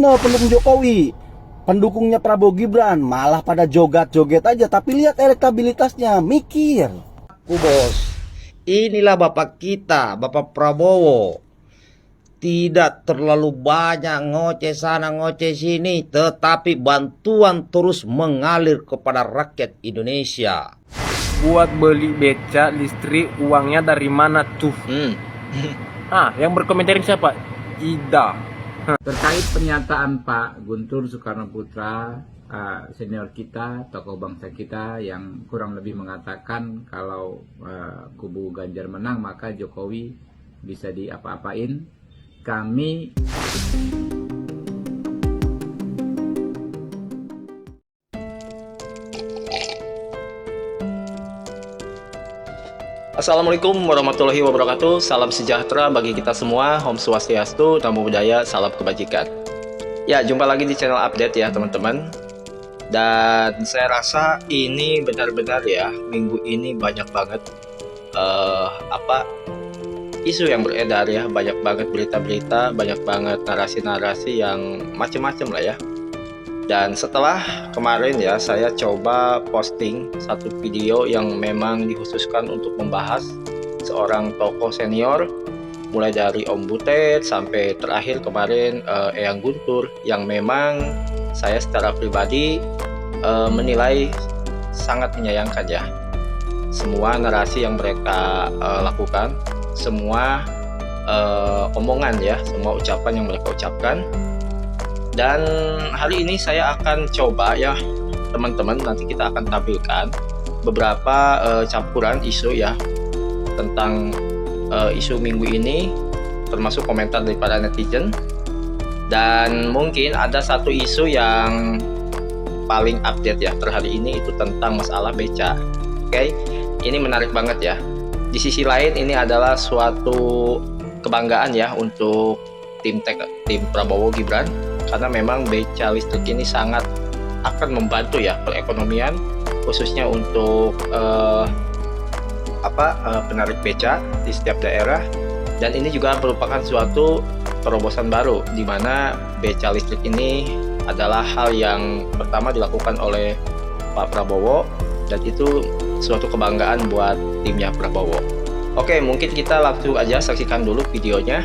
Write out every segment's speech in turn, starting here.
No, pendukung Jokowi, pendukungnya Prabowo Gibran malah pada joget-joget aja, tapi lihat elektabilitasnya, mikir. Bos, inilah bapak kita, Bapak Prabowo. Tidak terlalu banyak ngoceh sana ngoceh sini, tetapi bantuan terus mengalir kepada rakyat Indonesia. Buat beli beca listrik uangnya dari mana tuh? Yang berkomentarin siapa? Ida. Terkait pernyataan Pak Guntur Soekarno Putra, senior kita, tokoh bangsa kita yang kurang lebih mengatakan kalau kubu Ganjar menang maka Jokowi bisa diapa-apain. Kami Assalamualaikum warahmatullahi wabarakatuh. Salam sejahtera bagi kita semua. Om Swastiastu, Namo Buddhaya, salam kebajikan. Ya, jumpa lagi di channel update ya teman-teman. Dan saya rasa ini benar-benar ya, minggu ini banyak banget isu yang beredar ya, banyak banget berita-berita, banyak banget narasi-narasi yang macam-macam lah ya. Dan setelah kemarin ya, saya coba posting satu video yang memang dikhususkan untuk membahas seorang tokoh senior, mulai dari Om Butet sampai terakhir kemarin Eyang Guntur, yang memang saya secara pribadi menilai sangat menyayangkan ya. Semua narasi yang mereka lakukan, semua omongan ya, semua ucapan yang mereka ucapkan. Dan hari ini saya akan coba ya teman-teman, nanti kita akan tampilkan beberapa campuran isu ya tentang isu minggu ini, termasuk komentar dari para netizen. Dan mungkin ada satu isu yang paling update ya terhari ini, itu tentang masalah beca. Oke, ini menarik banget ya. Di sisi lain ini adalah suatu kebanggaan ya untuk tim Prabowo Gibran, karena memang beca listrik ini sangat akan membantu ya perekonomian, khususnya untuk penarik beca di setiap daerah. Dan ini juga merupakan suatu terobosan baru, di mana beca listrik ini adalah hal yang pertama dilakukan oleh Pak Prabowo, dan itu suatu kebanggaan buat timnya Prabowo. Oke, mungkin kita langsung aja saksikan dulu videonya.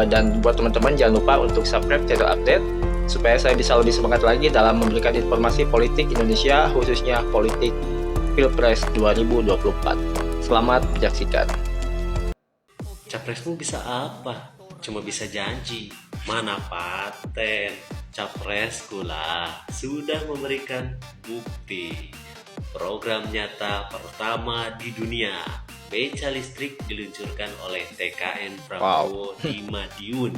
Dan buat teman-teman jangan lupa untuk subscribe channel update supaya saya bisa lebih semangat lagi dalam memberikan informasi politik Indonesia, khususnya politik Pilpres 2024. Selamat menyaksikan. Capresmu bisa apa? Cuma bisa janji. Mana paten? Capresku lah sudah memberikan bukti. Program nyata pertama di dunia, beca listrik diluncurkan oleh TKN Prabowo di Madiun.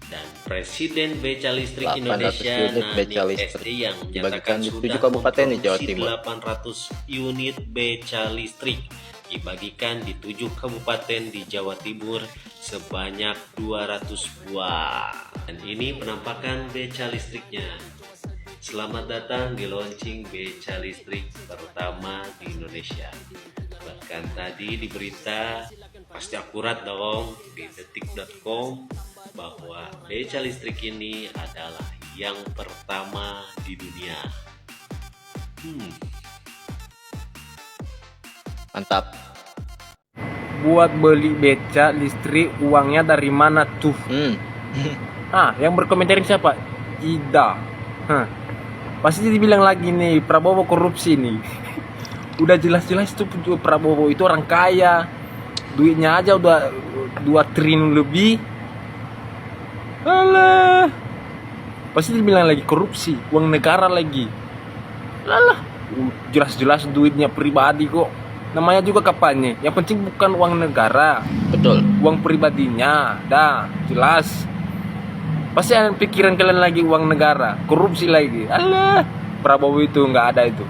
Dan Presiden Beca Listrik Indonesia Nani SD yang menyatakan sudah memproduksi 800 unit beca listrik dibagikan di 7 kabupaten di Jawa Timur sebanyak 200 buah. Dan ini penampakan beca listriknya. Selamat datang di launching beca listrik pertama di Indonesia. Bahkan tadi di berita, pasti akurat dong, di detik.com, bahwa beca listrik ini adalah yang pertama di dunia. Mantap. Buat beli beca listrik uangnya dari mana tuh? Yang berkomentarin siapa? Ida. Pasti dibilang lagi nih Prabowo korupsi nih. Udah jelas-jelas tuh Prabowo itu orang kaya, duitnya aja udah 2 triliun lebih. Alah, pasti dibilang lagi korupsi, uang negara lagi. Alah, jelas-jelas duitnya pribadi kok. Namanya juga kampanye, yang penting bukan uang negara. Betul. Uang pribadinya, dah jelas. Pasti ada pikiran kalian lagi uang negara, korupsi lagi. Alah, Prabowo itu nggak ada itu.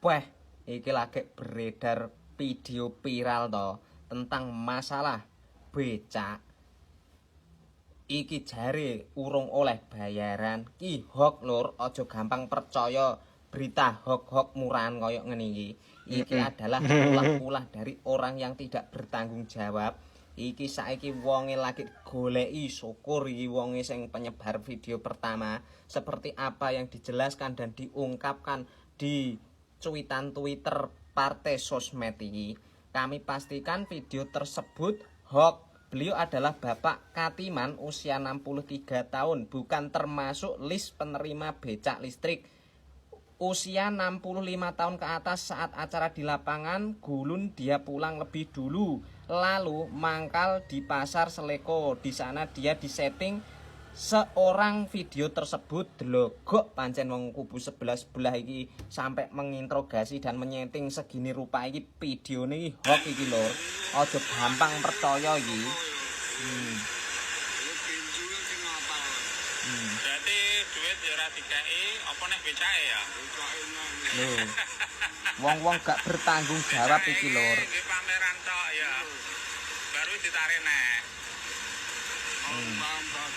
Wah, iki lagi beredar video viral toh tentang masalah becak. Iki jare urung oleh bayaran. Ki hok lur, ojo gampang percaya berita hok-hok murahan koyok ngene iki. Iki adalah ulah-ulah dari orang yang tidak bertanggung jawab. iki saiki wonge lagi goleki, syukur iki wonge sing penyebar video pertama seperti apa yang dijelaskan dan diungkapkan di cuitan Twitter partai sosmed ini. Kami pastikan video tersebut hoax. Beliau adalah Bapak Katiman usia 63 tahun, bukan termasuk list penerima becak listrik. Usia 65 tahun ke atas saat acara di lapangan Gulun dia pulang lebih dulu. Lalu mangkal di pasar Seleko. Di sana dia disetting seorang video tersebut delogok pancen wong kubu sebelah iki sampai menginterogasi dan menyeting segini rupa iki videone iki hoax iki lur. Aja gampang percaya iki. Berarti duit ya ora dikei apa neh becake ya? Lho. Wong-wong gak bertanggung jawab iki lur. Iki pameran tok ya. Baru ditarik neh.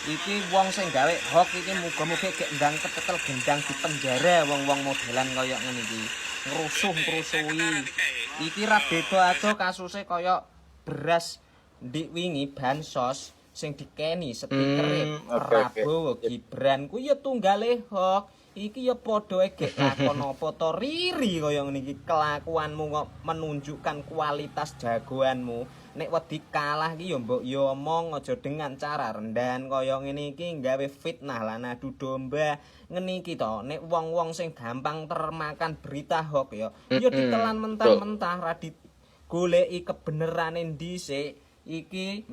Iki wong sing gawe hoax iki muga-muga gek ndang ketekel gendang di penjara wong-wong modelan kaya ngene iki. Ngrusuh-ngrusuhi. Iki ra beda aja kasuse kaya beras ndik wingi bansos sing dikeni stikere Prabowo Gibran ku ya tunggale hoax. Iki ya padha gek lakon apa to riri kaya ngene iki kelakuanmu kok menunjukkan kualitas jagoanmu. Nek wedi kalah iki ya mbok ya omong aja dengan cara rendahan kaya ngene iki gawe fitnah lan adu domba. Ngene iki to nek wong-wong sing gampang termakan berita hoax ya ditelan mentah-mentah ra digoleki kebenerane dhisik. Iki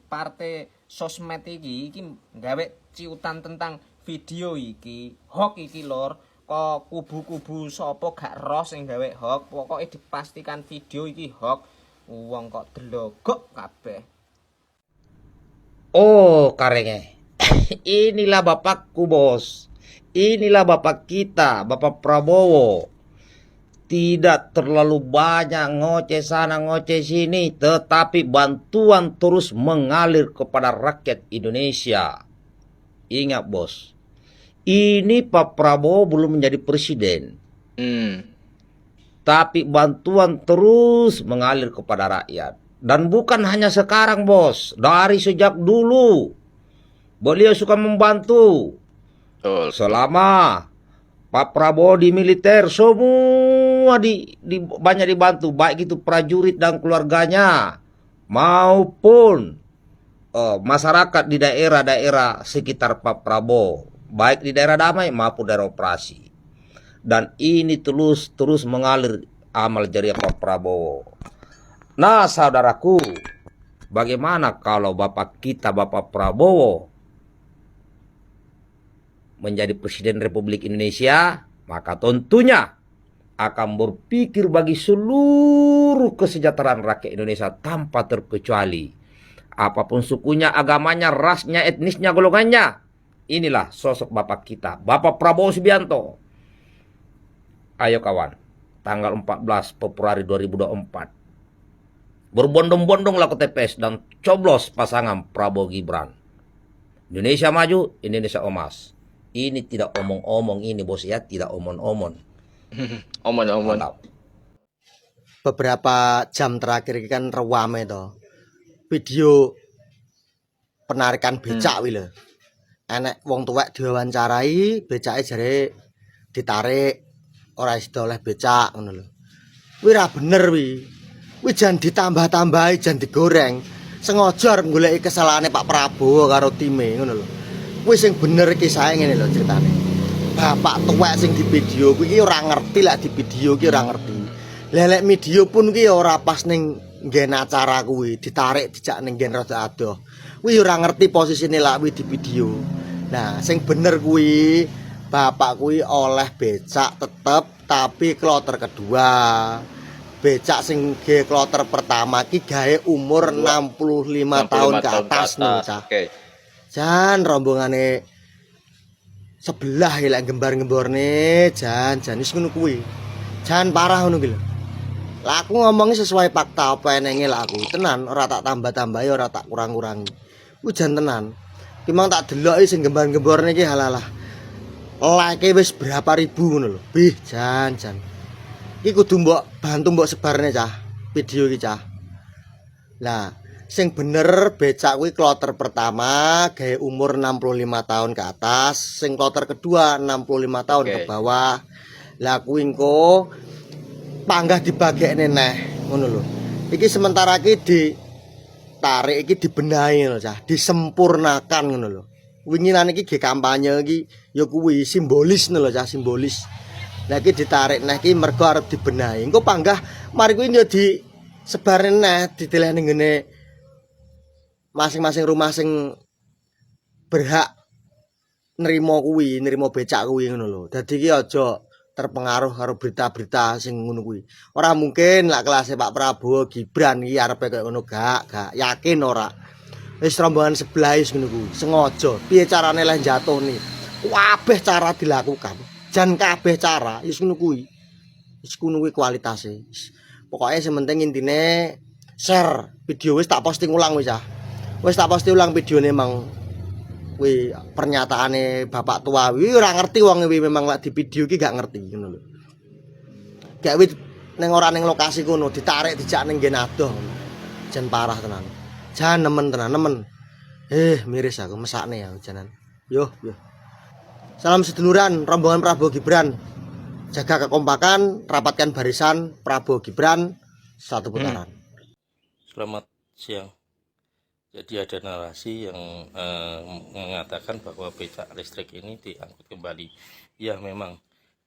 partai sosmed iki gawe ciutan tentang video iki hoax iki lor. Kok kubu-kubu sapa gak roh sing gawe hoax, pokoke dipastikan video iki hoax. Uang kok delogok kabeh. Oh, karenge. Inilah bapakku, bos. Inilah bapak kita, Bapak Prabowo. Tidak terlalu banyak ngoceh sana ngoceh sini, tetapi bantuan terus mengalir kepada rakyat Indonesia. Ingat, bos. Ini Pak Prabowo belum menjadi presiden. Tapi bantuan terus mengalir kepada rakyat. Dan bukan hanya sekarang, bos. Dari sejak dulu. Beliau suka membantu. Selama Pak Prabowo di militer, semua banyak dibantu. Baik itu prajurit dan keluarganya. Maupun masyarakat di daerah-daerah sekitar Pak Prabowo. Baik di daerah damai maupun daerah operasi. Dan ini terus mengalir amal jariah Pak Prabowo. Nah, saudaraku, bagaimana kalau bapak kita, Bapak Prabowo, menjadi Presiden Republik Indonesia? Maka tentunya akan berpikir bagi seluruh kesejahteraan rakyat Indonesia tanpa terkecuali. Apapun sukunya, agamanya, rasnya, etnisnya, golongannya. Inilah sosok bapak kita, Bapak Prabowo Subianto. Ayo kawan, tanggal 14 Februari 2024. Berbondong-bondonglah ke TPS dan coblos pasangan Prabowo Gibran. Indonesia maju, Indonesia emas. Ini tidak omong-omong ini, bos ya, tidak omong-omong. Omon-omon. Beberapa jam terakhir ini kan rewame to. Video penarikan becak wi lho. Enek wong tuwek diwawancarai, becake jare ditarik. Ora iso oleh becak ngono lho. Kuwi ra bener wi. Kuwi jan ditambah-tambahi, jan digoreng. Sengaja arep goleki kesalahane Pak Prabowo karo time ngono lho. Kuwi sing bener iki sae ngene lho ceritane. Bapak tuwek sing di video kuwi ora ngerti lek di video ki ora ngerti. Lelek video pun ki ora pas ning nggen acara kuwi, ditarik dijak ning nggen rada adoh. Kuwi ora ngerti posisine lak kuwi di video. Nah, sing bener kuwi bapak kuwi oleh becak tetep tapi kloter kedua. Becak sing ge kloter pertama ki gawe umur 65 tahun ke atas nih, Cah. Jan rombongane sebelah lek gembar-gemborne jan wis ngono kuwi. Jan parah ngono ki lho. Lah aku ngomongnya sesuai fakta apa enenge lah aku. Tenan ora tak tambah-tambahi ora tak kurang-kurangi. Ku jan tenan. Ki mang tak deloki sing gembar-gemborne ki halalah. Like wis berapa ribu ngono lho. Bih, jan. Iki kudu mbok bantu mbok sebarne, Cah. Video iki, Cah. Lah, sing bener becak kuwi kloter pertama gawe umur 65 tahun ke atas, sing kloter kedua 65 tahun ke bawah. Lah kuwi engko panggah dibagekne neh ngono lho. Iki sementara iki ditarik iki dibenahi lho Cah, disempurnakan ngono lho. Winginan iki ge kampanye iki ya kuwi simbolis lho Cah, simbolis. Lah iki ditarik neh iki mergo arep dibenahi. Engko panggah mari kuwi ya disebarne neh didelehne ngene masing-masing rumah sing berhak nerima kuwi, nerima becak kuwi ngono lho. Dadi iki aja terpengaruh karo berita-berita sing ngono kuwi. Ora mungkin lak kelas Pak Prabowo Gibran iki arepe kaya ngono gak yakin ora. Wis rombongan sebelah wis ngono kuwi. Sengaja piye carane leh jatuhne. Kabeh cara dilakukan. Jan kabeh cara wis ngono kuwi. Wis ngono kuwi kualitase. Pokoke sing penting intine share video wis tak posting ulang wis ya. Wis tak posting ulang videone mang kuwi pernyataane bapak tua kuwi ora ngerti wong kuwi memang lak di video iki gak ngerti ngono lho. Gak wit ning ora ning lokasi kono ditarik dijak ning nggen adoh. Jan parah tenan. Jan nemen tenan nemen. Miris aku mesakne ya janan. Yo. Salam seduluran rombongan Prabowo Gibran. Jaga kekompakan, rapatkan barisan Prabowo Gibran satu putaran. Selamat siang. Jadi ada narasi yang mengatakan bahwa becak listrik ini diangkut kembali. Ya memang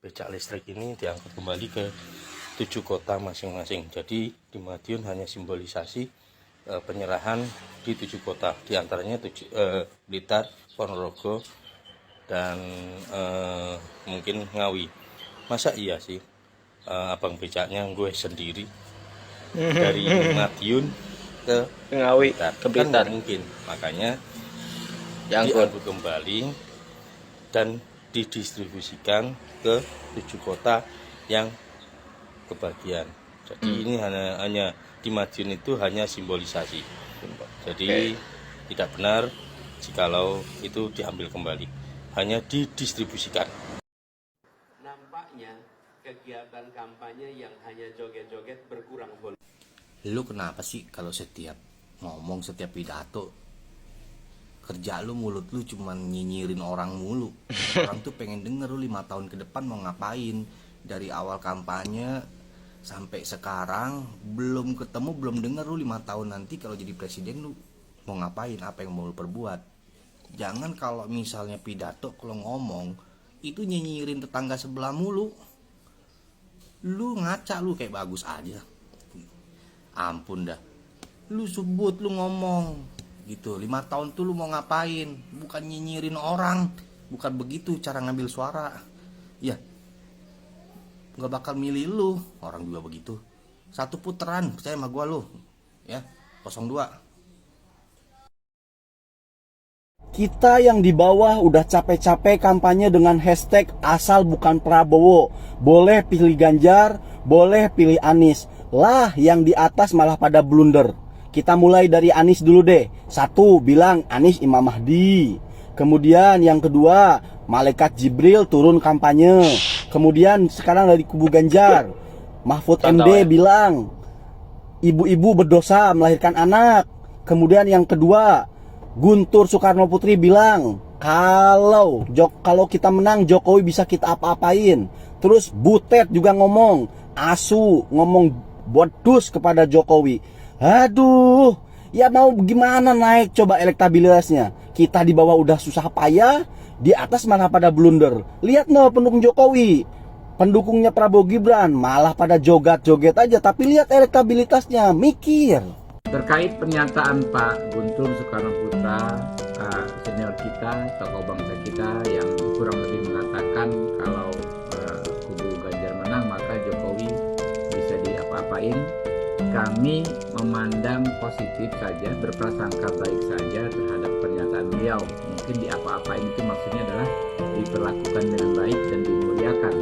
becak listrik ini diangkut kembali ke 7 kota masing-masing. Jadi di Madiun hanya simbolisasi penyerahan di 7 kota. Di antaranya Blitar, Ponorogo, dan mungkin Ngawi. Masa iya sih abang becaknya gue sendiri dari Madiun ke Ngawi, ke Blitar. Kan mungkin, makanya Diangkut diangkut kembali dan didistribusikan ke 7 kota yang kebagian. Jadi ini hanya di Madiun itu hanya simbolisasi. Jadi tidak benar jikalau itu diambil kembali, hanya didistribusikan. Nampaknya kegiatan kampanye yang hanya joget-joget berkurang volume. Lu kenapa sih kalau setiap ngomong, setiap pidato kerja lu mulut lu cuman nyinyirin orang mulu? Orang tuh pengen denger lu 5 tahun ke depan mau ngapain. Dari awal kampanye sampai sekarang belum ketemu, belum denger lu 5 tahun nanti kalau jadi presiden lu mau ngapain, apa yang mau lu perbuat. Jangan kalau misalnya pidato, kalau ngomong itu nyinyirin tetangga sebelah mulu. Lu ngaca lu kayak bagus aja. Ampun dah, lu sebut, lu ngomong gitu 5 tahun tuh lu mau ngapain, bukan nyinyirin orang. Bukan begitu cara ngambil suara. Ya gak bakal milih lu, orang juga begitu. 1 putaran, percaya sama gua lu ya. 02. Kita yang di bawah udah capek-capek kampanye dengan hashtag asal bukan Prabowo. Boleh pilih Ganjar, boleh pilih Anies. Lah yang di atas malah pada blunder. Kita mulai dari Anies dulu deh. 1 bilang Anies Imam Mahdi. Kemudian yang kedua, Malaikat Jibril turun kampanye. Kemudian sekarang dari kubu Ganjar, Mahfud MD bilang ibu-ibu berdosa melahirkan anak. Kemudian yang kedua, Guntur Soekarno Putri bilang kalau kita menang Jokowi bisa kita apa-apain. Terus Butet juga ngomong, asu ngomong bodus kepada Jokowi. Aduh, ya mau gimana naik coba elektabilitasnya? Kita di bawah udah susah payah, di atas malah pada blunder. Lihat no pendukung Jokowi, pendukungnya Prabowo Gibran malah pada joget-joget aja, tapi lihat elektabilitasnya, mikir. Terkait pernyataan Pak Guntur Soekarno Putra, senior kita, tokoh bangsa kita yang kurang lebih mengatakan kalau kubu Ganjar menang maka Jokowi bisa diapa-apain. Kami memandang positif saja, berprasangka baik saja terhadap pernyataan beliau. Mungkin diapa-apain itu maksudnya adalah diperlakukan dengan baik dan dimuliakan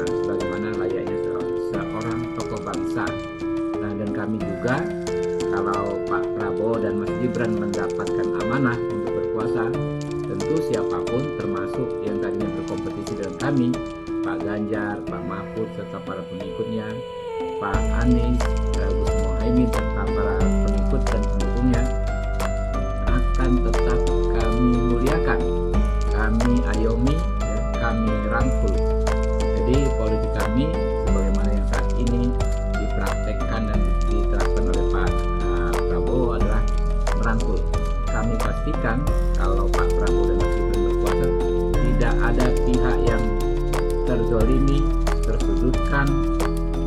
sebagaimana layaknya seorang tokoh bangsa. Nah, dan kami juga kalau Pak Prabowo dan Mas Gibran mendapatkan amanah untuk berkuasa, tentu siapapun termasuk yang tadinya berkompetisi dengan kami, Pak Ganjar, Pak Mahfud serta para pengikutnya, Pak Anies, Gus Muhaimin Muhaimin serta para pengikut dan pendukungnya akan tetap kami muliakan, kami ayomi, ya, kami rangkul. Jadi politik kami sebagaimana yang saat ini dipraktekkan dan diterapkan oleh Pak Prabowo adalah merangkul. Kami pastikan kalau Pak Prabowo dan Mas Gibran berkuasa, tidak ada pihak yang terzolimi, tersudutkan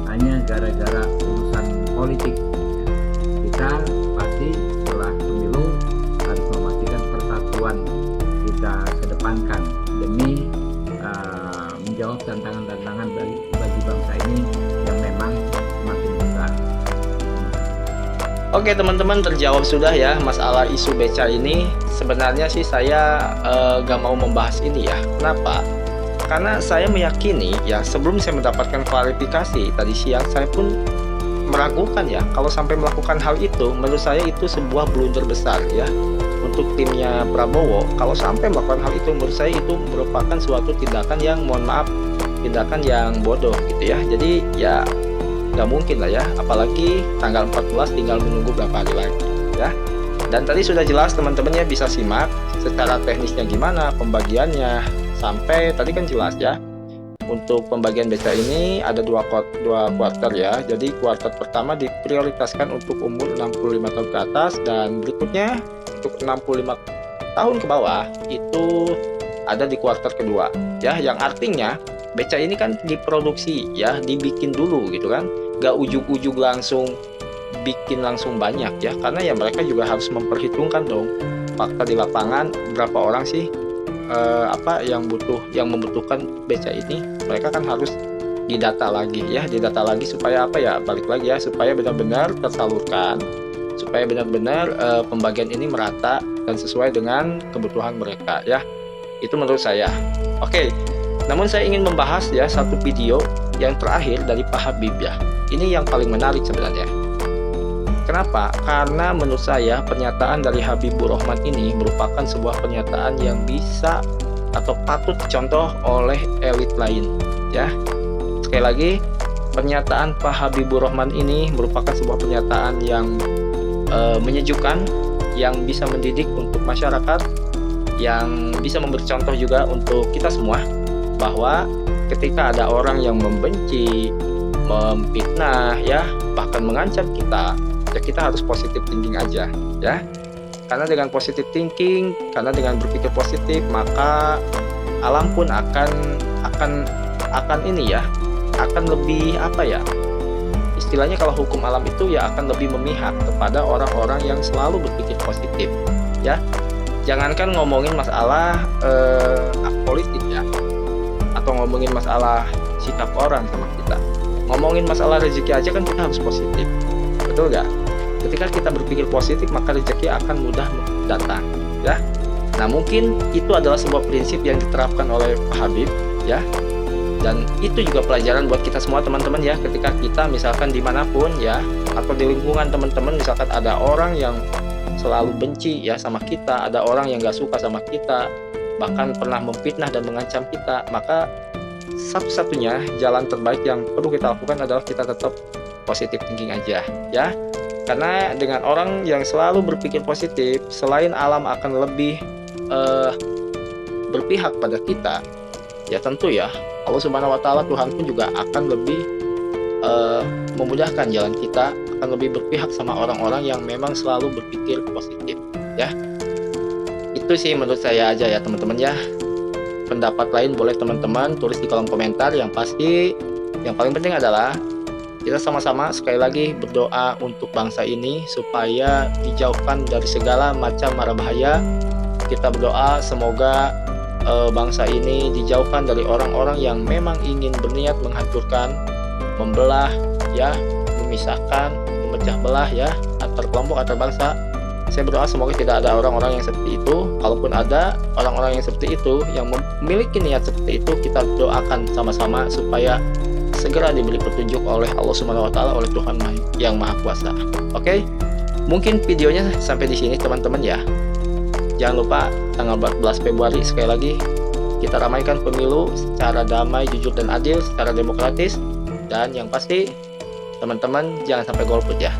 hanya gara-gara urusan politik. Kita pasti setelah pemilu harus memastikan persatuan kita kedepankan demi menjawab tantangan-tantangan bagi bangsa ini yang memang semakin besar. Oke teman-teman, terjawab sudah ya masalah isu beca ini. Sebenarnya sih saya gak mau membahas ini ya. Kenapa? Karena saya meyakini ya, sebelum saya mendapatkan klarifikasi tadi siang, saya pun meragukan ya kalau sampai melakukan hal itu. Menurut saya itu sebuah blunder besar ya untuk timnya Prabowo. Kalau sampai melakukan hal itu, menurut saya itu merupakan suatu tindakan yang, mohon maaf, tindakan yang bodoh gitu ya. Jadi ya nggak mungkin lah ya, apalagi tanggal 14 tinggal menunggu berapa hari lagi ya. Dan tadi sudah jelas teman-teman ya, bisa simak secara teknisnya gimana pembagiannya, sampai tadi kan jelas ya. Untuk pembagian beca ini ada dua kuarter ya. Jadi kuarter pertama diprioritaskan untuk umur 65 tahun ke atas, dan berikutnya untuk 65 tahun ke bawah itu ada di kuarter kedua ya. Yang artinya beca ini kan diproduksi ya, dibikin dulu gitu kan, gak ujug-ujug langsung bikin langsung banyak ya, karena ya mereka juga harus memperhitungkan dong fakta di lapangan, berapa orang sih yang membutuhkan beca ini. Mereka kan harus didata lagi ya, didata lagi supaya apa ya, balik lagi ya, supaya benar-benar tersalurkan, supaya benar-benar pembagian ini merata dan sesuai dengan kebutuhan mereka ya. Itu menurut saya. Oke, namun saya ingin membahas ya satu video yang terakhir dari Pak Habib ya. Ini yang paling menarik sebenarnya. Kenapa? Karena menurut saya pernyataan dari Habibur Rahman ini merupakan sebuah pernyataan yang bisa atau patut dicontoh oleh elit lain ya. Sekali lagi, pernyataan Pak Habibur Rahman ini merupakan sebuah pernyataan yang menyejukkan, yang bisa mendidik untuk masyarakat, yang bisa memberi contoh juga untuk kita semua, bahwa ketika ada orang yang membenci, memfitnah ya, bahkan mengancam kita, ya kita harus positive thinking aja ya. Karena dengan positive thinking, karena dengan berpikir positif, maka alam pun akan ini ya, akan lebih apa ya, istilahnya kalau hukum alam itu ya akan lebih memihak kepada orang-orang yang selalu berpikir positif ya. Jangankan ngomongin masalah politik ya, atau ngomongin masalah sikap orang sama kita, ngomongin masalah rezeki aja kan kita harus positif, betul gak? Ketika kita berpikir positif, maka rezeki akan mudah datang ya. Nah mungkin itu adalah sebuah prinsip yang diterapkan oleh Pak Habib ya, dan itu juga pelajaran buat kita semua teman-teman ya. Ketika kita misalkan dimanapun ya, atau di lingkungan teman-teman, misalkan ada orang yang selalu benci ya sama kita, ada orang yang gak suka sama kita, bahkan pernah memfitnah dan mengancam kita, maka satu-satunya jalan terbaik yang perlu kita lakukan adalah kita tetap positive thinking aja ya. Karena dengan orang yang selalu berpikir positif, selain alam akan lebih berpihak pada kita, ya tentu ya Allah Subhanahu wa Ta'ala, Tuhan pun juga akan lebih memudahkan jalan kita, akan lebih berpihak sama orang-orang yang memang selalu berpikir positif ya. Itu sih menurut saya aja ya teman-teman ya. Pendapat lain boleh teman-teman tulis di kolom komentar. Yang pasti yang paling penting adalah kita sama-sama sekali lagi berdoa untuk bangsa ini supaya dijauhkan dari segala macam mara bahaya. Kita berdoa semoga bangsa ini dijauhkan dari orang-orang yang memang ingin berniat menghancurkan, membelah ya, memisahkan, memecah belah ya, antar kelompok, antar bangsa. Saya berdoa semoga tidak ada orang-orang yang seperti itu. Kalaupun ada orang-orang yang seperti itu, yang memiliki niat seperti itu, kita doakan sama-sama supaya segera diberi petunjuk oleh Allah Subhanahu wa Ta'ala, oleh Tuhan yang Maha Kuasa. Oke, mungkin videonya sampai di sini teman-teman ya. Jangan lupa tanggal 14 Februari sekali lagi kita ramaikan pemilu secara damai, jujur dan adil, secara demokratis, dan yang pasti teman-teman jangan sampai golput ya.